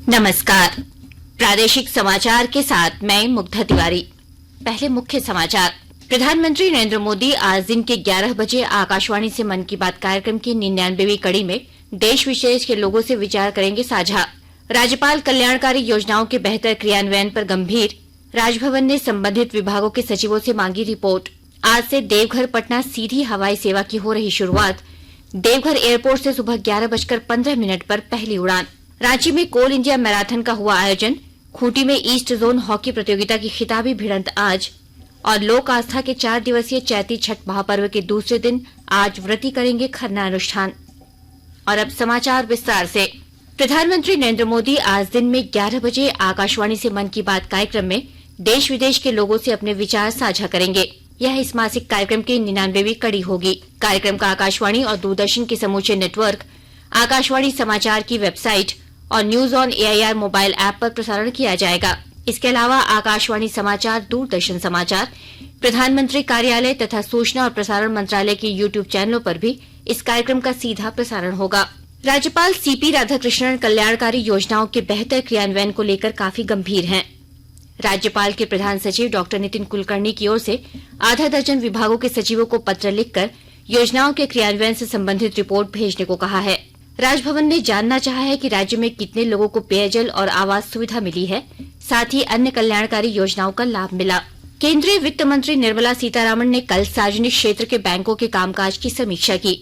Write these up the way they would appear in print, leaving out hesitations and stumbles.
नमस्कार। प्रादेशिक समाचार के साथ मैं मुग्धा तिवारी। पहले मुख्य समाचार। प्रधानमंत्री नरेंद्र मोदी आज दिन के 11 बजे आकाशवाणी से मन की बात कार्यक्रम की 99वीं कड़ी में देश विदेश के लोगों से विचार करेंगे साझा। राज्यपाल कल्याणकारी योजनाओं के बेहतर क्रियान्वयन पर गंभीर। राजभवन ने संबंधित विभागों के सचिवों से मांगी रिपोर्ट। आज से देवघर पटना सीधी हवाई सेवा की हो रही शुरुआत। देवघर एयरपोर्ट से सुबह 11:15 पर पहली उड़ान। रांची में कोल इंडिया मैराथन का हुआ आयोजन। खूंटी में ईस्ट जोन हॉकी प्रतियोगिता की खिताबी भिड़ंत आज। और लोक आस्था के 4 दिवसीय चैती छठ महापर्व के दूसरे दिन आज व्रती करेंगे खरना अनुष्ठान। और अब समाचार विस्तार से। प्रधानमंत्री नरेंद्र मोदी आज दिन में 11 बजे आकाशवाणी से मन की बात कार्यक्रम में देश विदेश के लोगों से अपने विचार साझा करेंगे। यह इस मासिक कार्यक्रम की 99वीं कड़ी होगी। कार्यक्रम का आकाशवाणी और दूरदर्शन के समूचे नेटवर्क, आकाशवाणी समाचार की वेबसाइट और news on AIR mobile app पर प्रसारण किया जाएगा। इसके अलावा आकाशवाणी समाचार, दूरदर्शन समाचार, प्रधानमंत्री कार्यालय तथा सूचना और प्रसारण मंत्रालय के यूट्यूब चैनलों पर भी इस कार्यक्रम का सीधा प्रसारण होगा। राज्यपाल सीपी राधाकृष्णन कल्याणकारी योजनाओं के बेहतर क्रियान्वयन को लेकर काफी गंभीर हैं। राज्यपाल के प्रधान सचिव डॉ नितिन कुलकर्णी की ओर से आधा दर्जन विभागों के सचिवों को पत्र लिखकर योजनाओं के क्रियान्वयन से संबंधित रिपोर्ट भेजने को कहा है। राजभवन ने जानना चाहा है कि राज्य में कितने लोगों को पेयजल और आवास सुविधा मिली है, साथ ही अन्य कल्याणकारी योजनाओं का लाभ मिला। केंद्रीय वित्त मंत्री निर्मला सीतारामन ने कल सार्वजनिक क्षेत्र के बैंकों के कामकाज की समीक्षा की।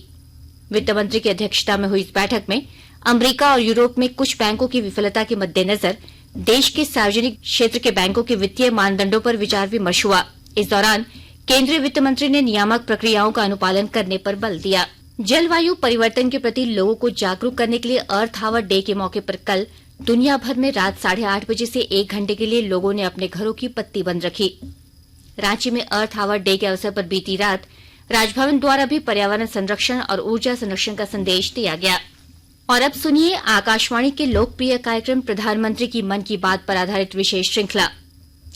वित्त मंत्री की अध्यक्षता में हुई इस बैठक में अमरीका और यूरोप में कुछ बैंकों की विफलता के मद्देनजर देश के सार्वजनिक क्षेत्र के बैंकों के वित्तीय मानदंडों पर विचार विमर्श हुआ। इस दौरान केंद्रीय वित्त मंत्री ने नियामक प्रक्रियाओं का अनुपालन करने पर बल दिया। जलवायु परिवर्तन के प्रति लोगों को जागरूक करने के लिए अर्थ आवर डे के मौके पर कल दुनिया भर में रात 8:30 बजे से 1 घंटे के लिए लोगों ने अपने घरों की बत्ती बंद रखी। रांची में अर्थ आवर डे के अवसर पर बीती रात राजभवन द्वारा भी पर्यावरण संरक्षण और ऊर्जा संरक्षण का संदेश दिया गया। और अब सुनिए आकाशवाणी के लोकप्रिय कार्यक्रम प्रधानमंत्री की मन की बात पर आधारित विशेष श्रृंखला।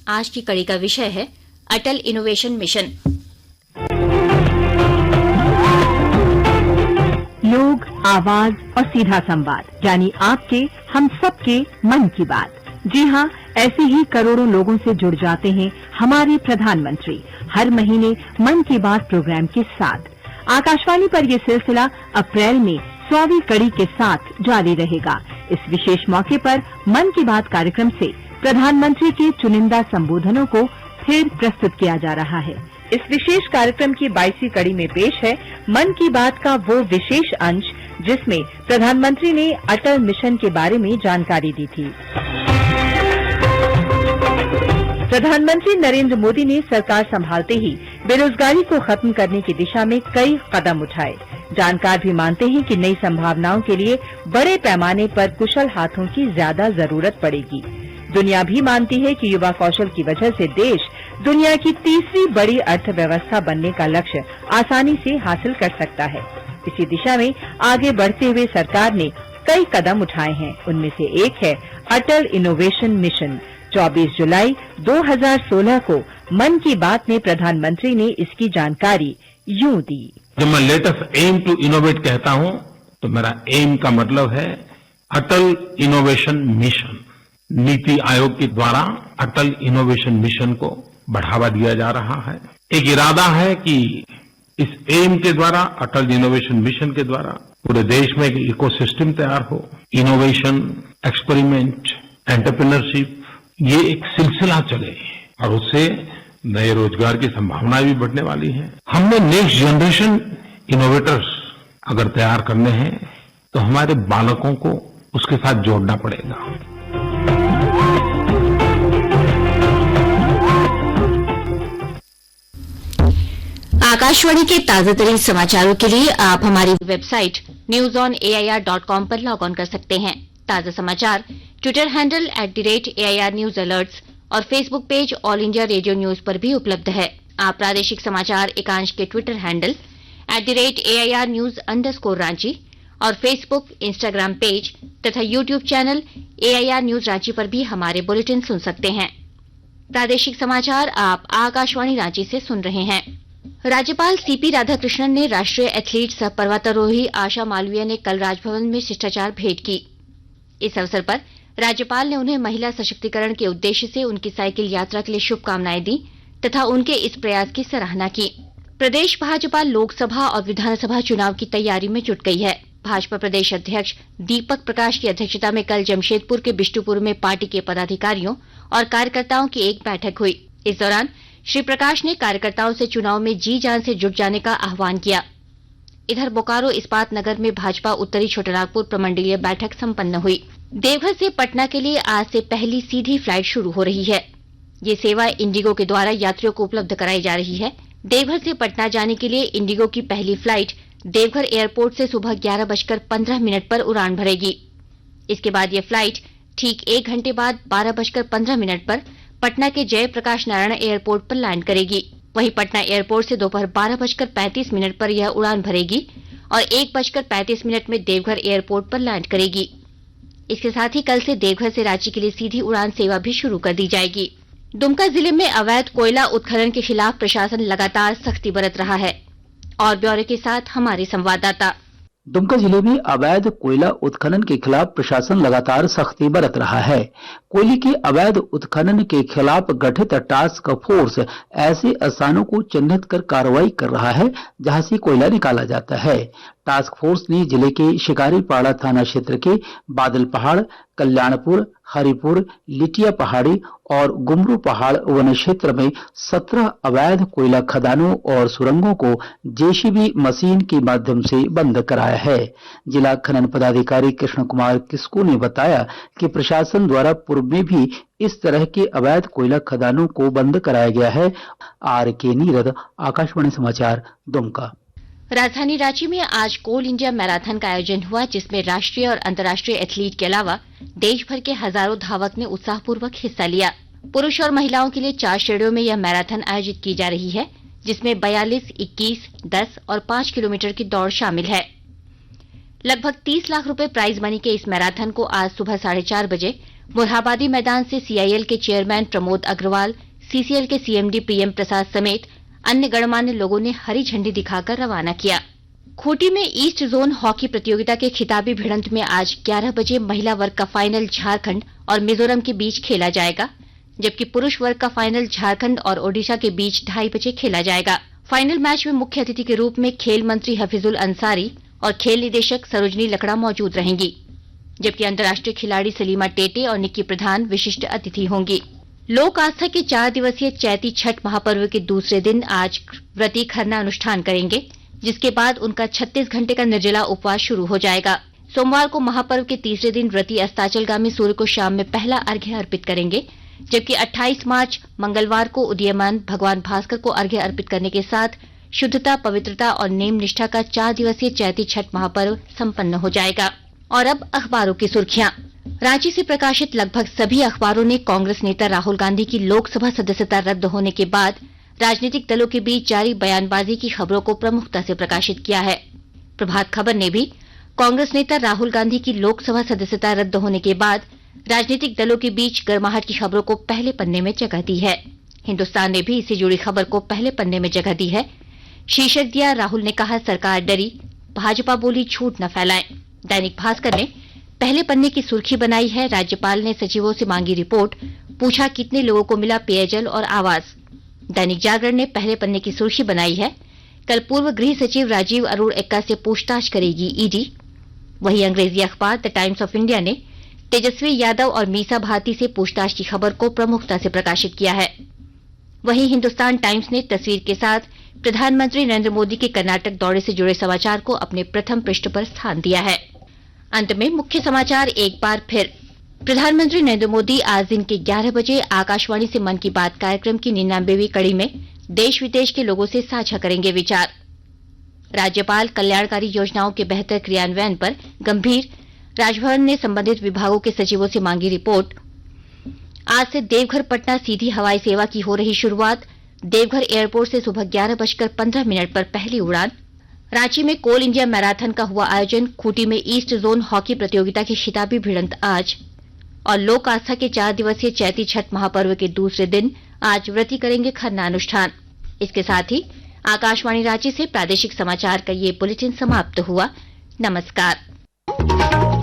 आज की कड़ी का विषय है अटल इनोवेशन मिशन। लोग, आवाज और सीधा संवाद, यानी आपके हम सबके मन की बात। जी हाँ, ऐसे ही करोड़ों लोगों से जुड़ जाते हैं हमारे प्रधानमंत्री हर महीने मन की बात प्रोग्राम के साथ। आकाशवाणी पर यह सिलसिला अप्रैल में 100वीं कड़ी के साथ जारी रहेगा। इस विशेष मौके पर मन की बात कार्यक्रम से प्रधानमंत्री के चुनिंदा संबोधनों को फिर प्रस्तुत किया जा रहा है। इस विशेष कार्यक्रम की 22वीं कड़ी में पेश है मन की बात का वो विशेष अंश जिसमें प्रधानमंत्री ने अटल मिशन के बारे में जानकारी दी थी। प्रधानमंत्री नरेंद्र मोदी ने सरकार संभालते ही बेरोजगारी को खत्म करने की दिशा में कई कदम उठाए। जानकार भी मानते हैं कि नई संभावनाओं के लिए बड़े पैमाने पर कुशल हाथों की ज्यादा जरूरत पड़ेगी। दुनिया भी मानती है कि युवा कौशल की वजह से देश दुनिया की तीसरी बड़ी अर्थव्यवस्था बनने का लक्ष्य आसानी से हासिल कर सकता है। इसी दिशा में आगे बढ़ते हुए सरकार ने कई कदम उठाए हैं। उनमें से एक है अटल इनोवेशन मिशन। 24 जुलाई 2016 को मन की बात में प्रधानमंत्री ने इसकी जानकारी यूं दी। जब मैं लेटेस्ट एम टू इनोवेट कहता हूं तो मेरा एम का मतलब है अटल इनोवेशन मिशन। नीति आयोग के द्वारा अटल इनोवेशन मिशन को बढ़ावा दिया जा रहा है। एक इरादा है कि इस एम के द्वारा, अटल इनोवेशन मिशन के द्वारा पूरे देश में एक इकोसिस्टम तैयार हो। इनोवेशन, एक्सपेरिमेंट, एंटरप्रेन्योरशिप, ये एक सिलसिला चले और उससे नए रोजगार की संभावनाएं भी बढ़ने वाली हैं। हमने नेक्स्ट जनरेशन इनोवेटर्स अगर तैयार करने हैं तो हमारे बालकों को उसके साथ जोड़ना पड़ेगा। आकाशवाणी के ताजा तरीन समाचारों के लिए आप हमारी वेबसाइट newsonair.com पर लॉग ऑन कर सकते हैं। ताजा समाचार Twitter handle @AIR news alerts और Facebook page all India radio news पर भी उपलब्ध है। आप प्रादेशिक समाचार एकांश के Twitter handle @AIR news _Ranchi और फेसबुक, इंस्टाग्राम पेज तथा YouTube channel AIR news Ranchi पर भी हमारे बुलेटिन सुन सकते हैं। प्रादेशिक समाचार आप आकाशवाणी रांची से सुन रहे हैं। राज्यपाल सीपी राधाकृष्णन ने राष्ट्रीय एथलीट सह पर्वतारोही आशा मालवीय ने कल राजभवन में शिष्टाचार भेंट की। इस अवसर पर राज्यपाल ने उन्हें महिला सशक्तिकरण के उद्देश्य से उनकी साइकिल यात्रा के लिए शुभकामनाएं दी तथा उनके इस प्रयास की सराहना की। प्रदेश भाजपा लोकसभा और विधानसभा चुनाव की तैयारी में जुट गई है। भाजपा प्रदेश अध्यक्ष दीपक प्रकाश की अध्यक्षता में कल जमशेदपुर के बिष्टुपुर में पार्टी के पदाधिकारियों और कार्यकर्ताओं की एक बैठक हुई। इस दौरान श्री प्रकाश ने कार्यकर्ताओं से चुनाव में जी जान से जुट जाने का आह्वान किया। इधर बोकारो इस्पात नगर में भाजपा उत्तरी छोटानागपुर प्रमंडलीय बैठक संपन्न हुई। देवघर से पटना के लिए आज से पहली सीधी फ्लाइट शुरू हो रही है। ये सेवा इंडिगो के द्वारा यात्रियों को उपलब्ध कराई जा रही है। देवघर से पटना जाने के लिए इंडिगो की पहली फ्लाइट देवघर एयरपोर्ट से सुबह 11:15 पर उड़ान भरेगी। इसके बाद ये फ्लाइट ठीक 1 घंटे बाद 12:15 पर पटना के जयप्रकाश नारायण एयरपोर्ट पर लैंड करेगी। वहीं पटना एयरपोर्ट से दोपहर 12:35 पर यह उड़ान भरेगी और 1:35 में देवघर एयरपोर्ट पर लैंड करेगी। इसके साथ ही कल से देवघर से रांची के लिए सीधी उड़ान सेवा भी शुरू कर दी जाएगी। दुमका जिले में अवैध कोयला उत्खनन के खिलाफ प्रशासन लगातार सख्ती बरत रहा है। और ब्यौरे के साथ हमारे संवाददाता। दुमका जिले में अवैध कोयला उत्खनन के खिलाफ प्रशासन लगातार सख्ती बरत रहा है। कोयले के अवैध उत्खनन के खिलाफ गठित टास्क फोर्स ऐसे स्थानों को चिन्हित कर कार्रवाई कर रहा है जहां से कोयला निकाला जाता है। टास्क फोर्स ने जिले के शिकारीपाड़ा थाना क्षेत्र के बादल पहाड़, कल्याणपुर, हरिपुर, लिटिया पहाड़ी और गुमरू पहाड़ वन क्षेत्र में 17 अवैध कोयला खदानों और सुरंगों को जेसीबी मशीन के माध्यम से बंद कराया है। जिला खनन पदाधिकारी कृष्ण कुमार किस्कू ने बताया कि प्रशासन द्वारा पूर्व में भी इस तरह के अवैध कोयला खदानों को बंद कराया गया है। RK नीरद, आकाशवाणी समाचार, दुमका। राजधानी रांची में आज कोल इंडिया मैराथन का आयोजन हुआ, जिसमें राष्ट्रीय और अंतर्राष्ट्रीय एथलीट के अलावा देश भर के हजारों धावक ने उत्साहपूर्वक हिस्सा लिया। पुरुष और महिलाओं के लिए 4 श्रेणियों में यह मैराथन आयोजित की जा रही है, जिसमें 42, 21, 10 और 5 किलोमीटर की दौड़ शामिल है। लगभग 30 लाख रुपए प्राइज मनी के इस मैराथन को आज सुबह 4:30 बजे मोरहाबादी मैदान से CIL के चेयरमैन प्रमोद अग्रवाल, CCL के CMD PM प्रसाद समेत अन्य गणमान्य लोगों ने हरी झंडी दिखाकर रवाना किया। खूंटी में ईस्ट जोन हॉकी प्रतियोगिता के खिताबी भिड़ंत में आज 11 बजे महिला वर्ग का फाइनल झारखंड और मिजोरम के बीच खेला जाएगा, जबकि पुरुष वर्ग का फाइनल झारखंड और ओडिशा के बीच 2:30 बजे खेला जाएगा। फाइनल मैच में मुख्य अतिथि के रूप में खेल मंत्री हफीजुल अंसारी और खेल निदेशक सरोजनी लकड़ा मौजूद रहेंगी, जबकि अंतर्राष्ट्रीय खिलाड़ी सलीमा टेटे और निक्की प्रधान विशिष्ट अतिथि होंगी। लोक आस्था के 4 दिवसीय चैती छठ महापर्व के दूसरे दिन आज व्रती खरना अनुष्ठान करेंगे, जिसके बाद उनका 36 घंटे का निर्जला उपवास शुरू हो जाएगा। सोमवार को महापर्व के तीसरे दिन व्रती अस्ताचलगामी सूर्य को शाम में पहला अर्घ्य अर्पित करेंगे, जबकि 28 मार्च मंगलवार को उदीयमान भगवान भास्कर को अर्घ्य अर्पित करने के साथ शुद्धता, पवित्रता और नेम निष्ठा का 4 दिवसीय चैती छठ महापर्व संपन्न हो जाएगा। और अब अखबारों की सुर्खियां। रांची से प्रकाशित लगभग सभी अखबारों ने कांग्रेस नेता राहुल गांधी की लोकसभा सदस्यता रद्द होने के बाद राजनीतिक दलों के बीच जारी बयानबाजी की खबरों को प्रमुखता से प्रकाशित किया है। प्रभात खबर ने भी कांग्रेस नेता राहुल गांधी की लोकसभा सदस्यता रद्द होने के बाद राजनीतिक दलों के बीच गर्माहट की खबरों को पहले पन्ने में जगह दी है। हिन्दुस्तान ने भी इससे जुड़ी खबर को पहले पन्ने में जगह दी है। शीर्षक दिया, राहुल ने कहा सरकार डरी, भाजपा बोली झूठ न फैलाएं। दैनिक भास्कर ने पहले पन्ने की सुर्खी बनाई है, राज्यपाल ने सचिवों से मांगी रिपोर्ट, पूछा कितने लोगों को मिला पेयजल और आवास। दैनिक जागरण ने पहले पन्ने की सुर्खी बनाई है, कल पूर्व गृह सचिव राजीव अरुण एक्का से पूछताछ करेगी ED। वहीं अंग्रेजी अखबार द टाइम्स ऑफ इंडिया ने तेजस्वी यादव और मीसा भारती से पूछताछ की खबर को प्रमुखता से प्रकाशित किया है। वहीं हिन्दुस्तान टाइम्स ने तस्वीर के साथ प्रधानमंत्री नरेंद्र मोदी के कर्नाटक दौरे से जुड़े समाचार को अपने प्रथम पृष्ठ पर स्थान दिया है। अंत में मुख्य समाचार एक बार फिर। प्रधानमंत्री नरेंद्र मोदी आज दिन के 11 बजे आकाशवाणी से मन की बात कार्यक्रम की 99वीं कड़ी में देश विदेश के लोगों से साझा करेंगे विचार। राज्यपाल कल्याणकारी योजनाओं के बेहतर क्रियान्वयन पर गंभीर, राजभवन ने संबंधित विभागों के सचिवों से मांगी रिपोर्ट। आज से देवघर पटना सीधी हवाई सेवा की हो रही शुरुआत, देवघर एयरपोर्ट से सुबह 11:15 पर पहली उड़ान। रांची में कोल इंडिया मैराथन का हुआ आयोजन, खूंटी में ईस्ट जोन हॉकी प्रतियोगिता की खिताबी भिड़ंत आज। और लोक आस्था के 4 दिवसीय चैती छठ महापर्व के दूसरे दिन आज व्रती करेंगे खरना अनुष्ठान। इसके साथ ही आकाशवाणी रांची से प्रादेशिक समाचार का ये बुलेटिन समाप्त हुआ। नमस्कार।